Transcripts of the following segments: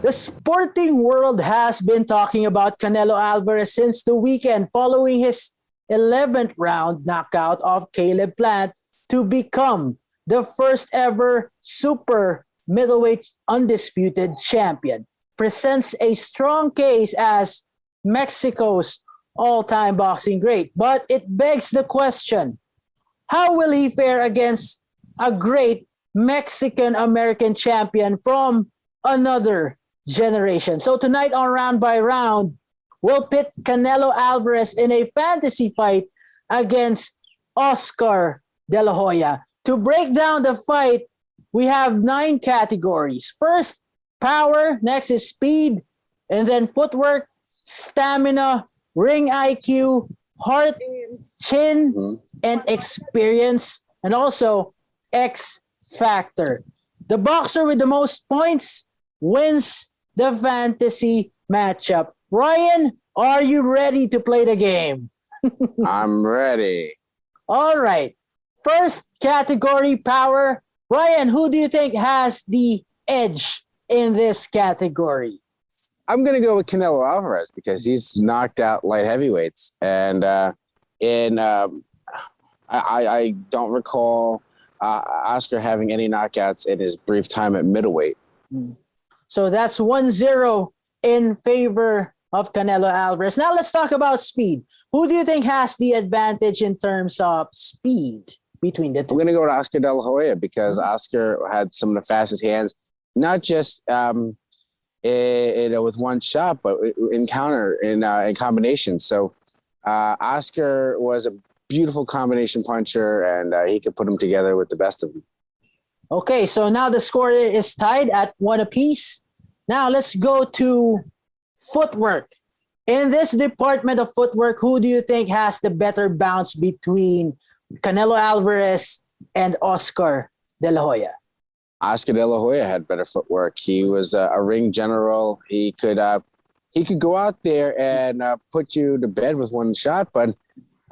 The sporting world has been talking about Canelo Alvarez since the weekend following his 11th round knockout of Caleb Plant to become the first ever super middleweight undisputed champion. Presents a strong case as Mexico's all-time boxing great. But it begs the question, how will he fare against a great Mexican-American champion from another generation? So tonight on Round by Round, we'll pit Canelo Alvarez in a fantasy fight against Oscar De La Hoya. To break down the fight, we have 9 categories. First, power. Next is speed. And then footwork, stamina, ring IQ, heart, chin, and experience. And also X factor. The boxer with the most points wins the fantasy matchup. Ryan, are you ready to play the game? I'm ready. All right. First category, power. Ryan, who do you think has the edge in this category? I'm going to go with Canelo Alvarez because he's knocked out light heavyweights. And I don't recall Oscar having any knockouts in his brief time at middleweight. So that's 1-0 in favor of Canelo Alvarez. Now let's talk about speed. Who do you think has the advantage in terms of speed between the two? I'm going to go to Oscar De La Hoya because Oscar had some of the fastest hands, not just with one shot, but in combination. So Oscar was a beautiful combination puncher, and he could put them together with the best of them. Okay, so now the score is tied at 1 apiece. Now let's go to footwork. In this department of footwork, who do you think has the better bounce between Canelo Alvarez and Oscar De La Hoya? Oscar De La Hoya had better footwork. He was a ring general. He could go out there and put you to bed with one shot. But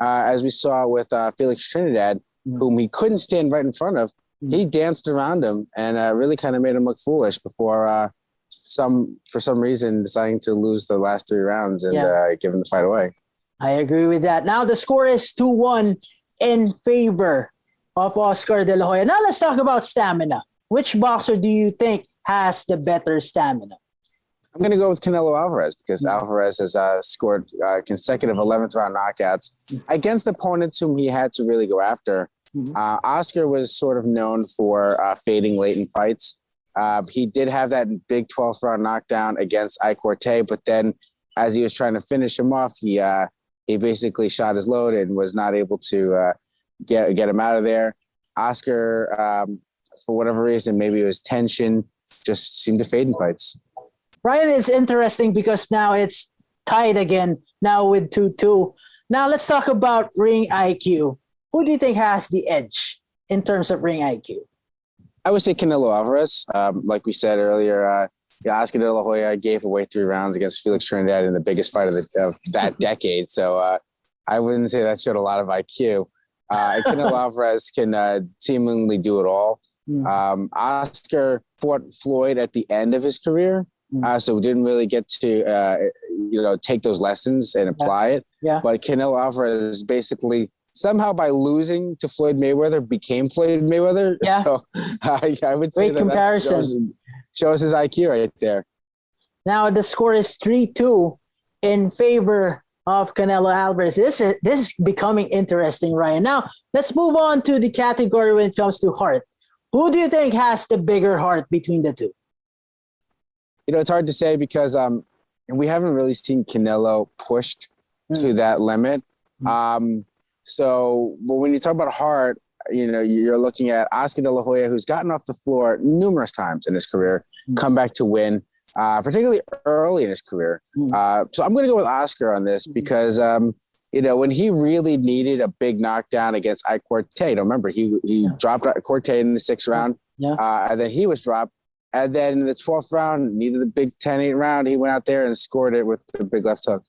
as we saw with Felix Trinidad, whom he couldn't stand right in front of, he danced around him and really kind of made him look foolish before for some reason deciding to lose the last 3 rounds and give him the fight away. I agree with that. Now the score is 2-1 in favor of Oscar De La Hoya. Now let's talk about stamina. Which boxer do you think has the better stamina? I'm going to go with Canelo Alvarez because Alvarez has scored consecutive 11th round knockouts against opponents whom he had to really go after. Oscar was sort of known for fading late in fights. He did have that big 12th round knockdown against Corte, but then as he was trying to finish him off, he basically shot his load and was not able to get him out of there. Oscar, for whatever reason, maybe it was tension, just seemed to fade in fights. Ryan, it's interesting because now it's tied again, now with 2-2. Now let's talk about ring IQ. Who do you think has the edge in terms of ring IQ? I would say Canelo Alvarez. Like we said earlier, Oscar De La Hoya gave away 3 rounds against Felix Trinidad in the biggest fight of that decade. So I wouldn't say that showed a lot of IQ. Canelo Alvarez can seemingly do it all. Oscar fought Floyd at the end of his career, so we didn't really get to take those lessons and apply it. Yeah. But Canelo Alvarez basically somehow by losing to Floyd Mayweather became Floyd Mayweather. Yeah. So I would say that shows his IQ right there. Now the score is 3-2 in favor of Canelo Alvarez. This is becoming interesting, Ryan. Now let's move on to the category when it comes to heart. Who do you think has the bigger heart between the two? It's hard to say because we haven't really seen Canelo pushed to that limit. So but when you talk about heart, you're looking at Oscar De La Hoya, who's gotten off the floor numerous times in his career, come back to win, particularly early in his career. So I'm going to go with Oscar on this because when he really needed a big knockdown against Corte, remember he dropped Corte in the 6th round, and then he was dropped. And then in the 12th round, needed a big 10-8 round, he went out there and scored it with the big left hook.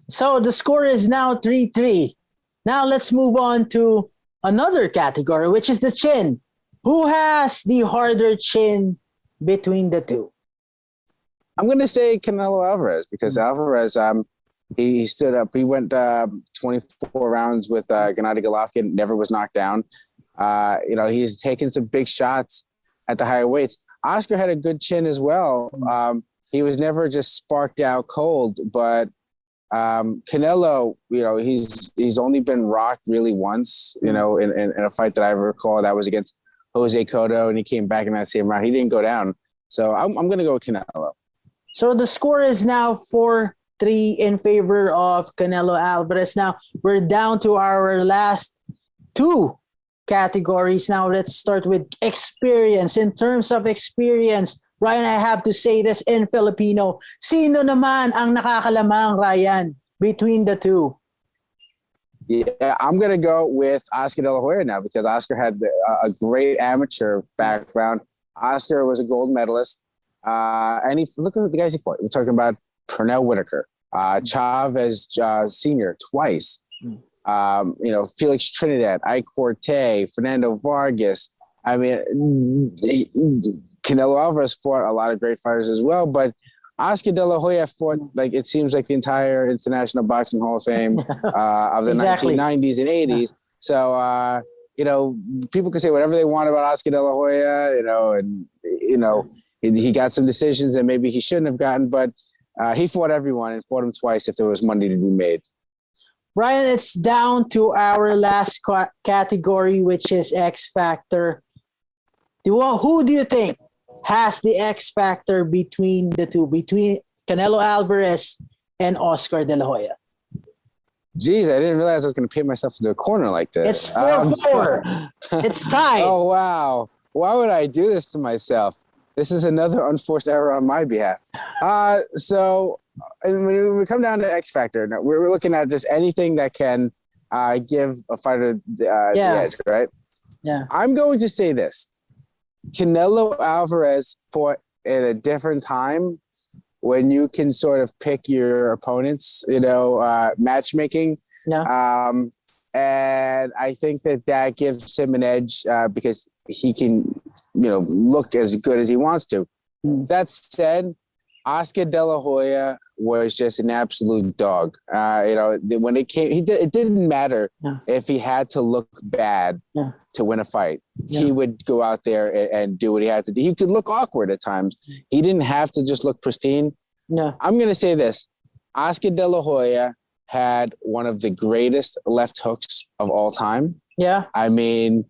So the score is now 3-3. Now let's move on to another category, which is the chin. Who has the harder chin between the two? I'm going to say Canelo Alvarez because Alvarez, he stood up. He went 24 rounds with Gennady Golovkin, never was knocked down. He's taken some big shots at the higher weights. Oscar had a good chin as well. He was never just sparked out cold, but Canelo, he's only been rocked really once, in a fight that I recall. That was against Jose Cotto, and he came back in that same round. He didn't go down. So I'm going to go with Canelo. So the score is now 4-3 in favor of Canelo Alvarez. Now we're down to our last two categories. Now let's start with experience. In terms of experience, Ryan, I have to say this in Filipino. Sino naman ang nakakalamang, Ryan, between the two? Yeah, I'm going to go with Oscar De La Hoya now because Oscar had a great amateur background. Oscar was a gold medalist. And look at the guys he fought. We're talking about Pernell Whitaker, Chavez Sr. twice, Felix Trinidad, Ike Corte, Fernando Vargas. I mean, Canelo Alvarez fought a lot of great fighters as well, but Oscar De La Hoya fought, it seems like the entire International Boxing Hall of Fame of the Exactly. 1990s and 80s. So, people can say whatever they want about Oscar De La Hoya, he got some decisions that maybe he shouldn't have gotten, but he fought everyone and fought him twice if there was money to be made. Ryan, it's down to our last category, which is X Factor. Who do you think has the X Factor between the two, between Canelo Alvarez and Oscar De La Hoya? Geez, I didn't realize I was going to paint myself into a corner like this. It's 4-4. It's tied. Oh, wow. Why would I do this to myself? This is another unforced error on my behalf. So when we come down to X Factor, we're looking at just anything that can give a fighter the edge, right? Yeah. I'm going to say this. Canelo Alvarez fought at a different time when you can sort of pick your opponents, matchmaking. Yeah. And I think that gives him an edge because he can, look as good as he wants to. That said, Oscar De La Hoya was just an absolute dog. When it came, it didn't matter if he had to look bad to win a fight. Yeah. He would go out there and do what he had to do. He could look awkward at times. He didn't have to just look pristine. No. I'm going to say this. Oscar De La Hoya had one of the greatest left hooks of all time. Yeah. I mean,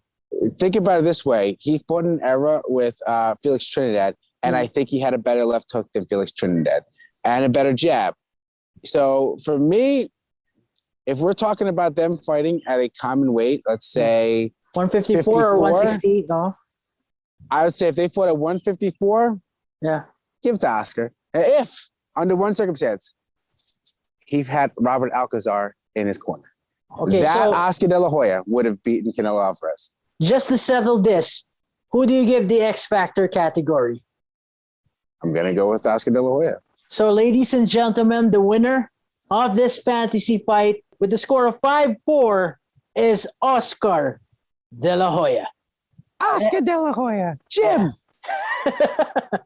think about it this way. He fought an era with Felix Trinidad, and I think he had a better left hook than Felix Trinidad and a better jab. So for me, if we're talking about them fighting at a common weight, let's say 154 or 160, no? I would say if they fought at 154, give it to Oscar. If, under one circumstance, he had Robert Alcazar in his corner. Okay, so Oscar De La Hoya would have beaten Canelo Alvarez. Just to settle this, who do you give the X Factor category? I'm going to go with Oscar De La Hoya. So, ladies and gentlemen, the winner of this fantasy fight with the score of 5-4 is Oscar De La Hoya. Oscar De La Hoya. Jim.